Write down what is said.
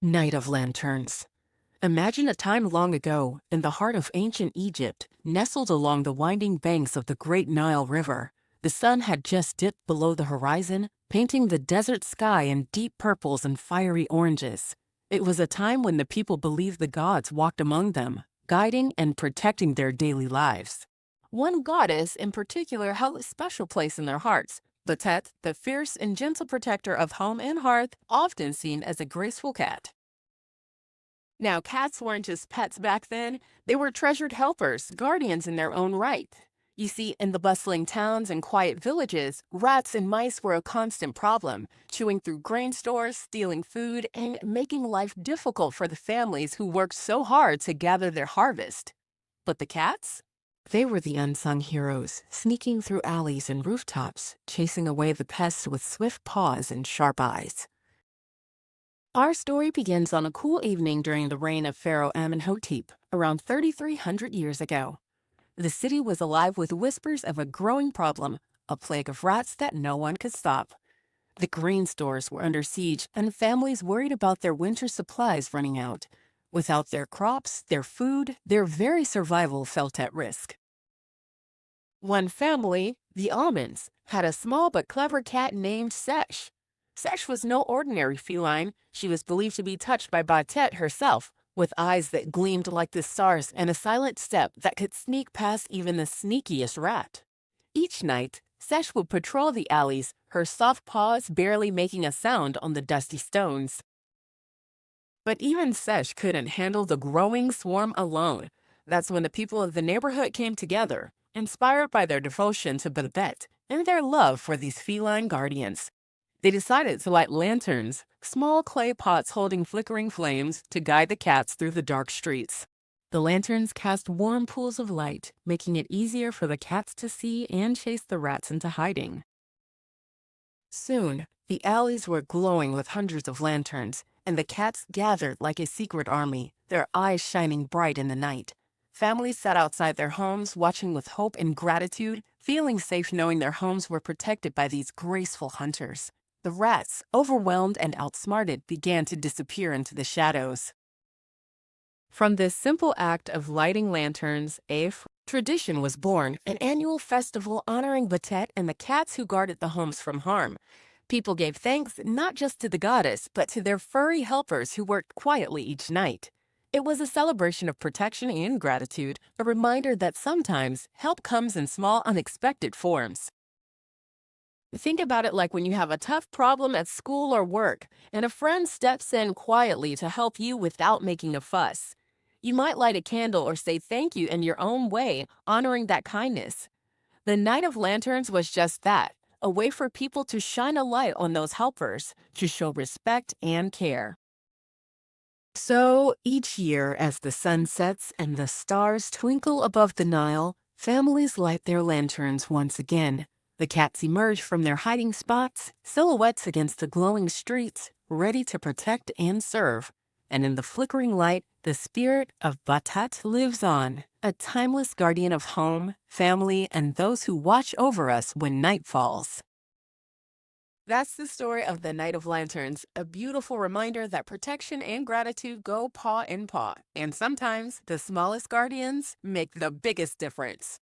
Night of Lanterns. Imagine a time long ago, in the heart of ancient Egypt, nestled along the winding banks of the Great Nile River. The sun had just dipped below the horizon, painting the desert sky in deep purples and fiery oranges. It was a time when the people believed the gods walked among them, guiding and protecting their daily lives. One goddess in particular held a special place in their hearts. Bastet, the fierce and gentle protector of home and hearth, often seen as a graceful cat. Now, cats weren't just pets back then, they were treasured helpers, guardians in their own right. You see, in the bustling towns and quiet villages, rats and mice were a constant problem, chewing through grain stores, stealing food, and making life difficult for the families who worked so hard to gather their harvest. But the cats? They were the unsung heroes, sneaking through alleys and rooftops, chasing away the pests with swift paws and sharp eyes. Our story begins on a cool evening during the reign of Pharaoh Amenhotep, around 3,300 years ago. The city was alive with whispers of a growing problem, a plague of rats that no one could stop. The grain stores were under siege, and families worried about their winter supplies running out. Without their crops, their food, their very survival felt at risk. One family, the Almonds, had a small but clever cat named Sesh. Sesh was no ordinary feline. She was believed to be touched by Bastet herself, with eyes that gleamed like the stars and a silent step that could sneak past even the sneakiest rat. Each night, Sesh would patrol the alleys, her soft paws barely making a sound on the dusty stones. But even Sesh couldn't handle the growing swarm alone. That's when the people of the neighborhood came together, inspired by their devotion to Bastet and their love for these feline guardians. They decided to light lanterns, small clay pots holding flickering flames, to guide the cats through the dark streets. The lanterns cast warm pools of light, making it easier for the cats to see and chase the rats into hiding. Soon, the alleys were glowing with hundreds of lanterns, and the cats gathered like a secret army, their eyes shining bright in the night. Families sat outside their homes, watching with hope and gratitude, feeling safe knowing their homes were protected by these graceful hunters. The rats, overwhelmed and outsmarted, began to disappear into the shadows. From this simple act of lighting lanterns, a tradition was born, an annual festival honoring Bastet and the cats who guarded the homes from harm. People gave thanks not just to the goddess, but to their furry helpers who worked quietly each night. It was a celebration of protection and gratitude, a reminder that sometimes help comes in small, unexpected forms. Think about it like when you have a tough problem at school or work, and a friend steps in quietly to help you without making a fuss. You might light a candle or say thank you in your own way, honoring that kindness. The Night of Lanterns was just that, a way for people to shine a light on those helpers, to show respect and care. So, each year, as the sun sets and the stars twinkle above the Nile, families light their lanterns once again. The cats emerge from their hiding spots, silhouettes against the glowing streets, ready to protect and serve. And in the flickering light, the spirit of Bastet lives on, a timeless guardian of home, family, and those who watch over us when night falls. That's the story of the Night of Lanterns, a beautiful reminder that protection and gratitude go paw in paw, and sometimes the smallest guardians make the biggest difference.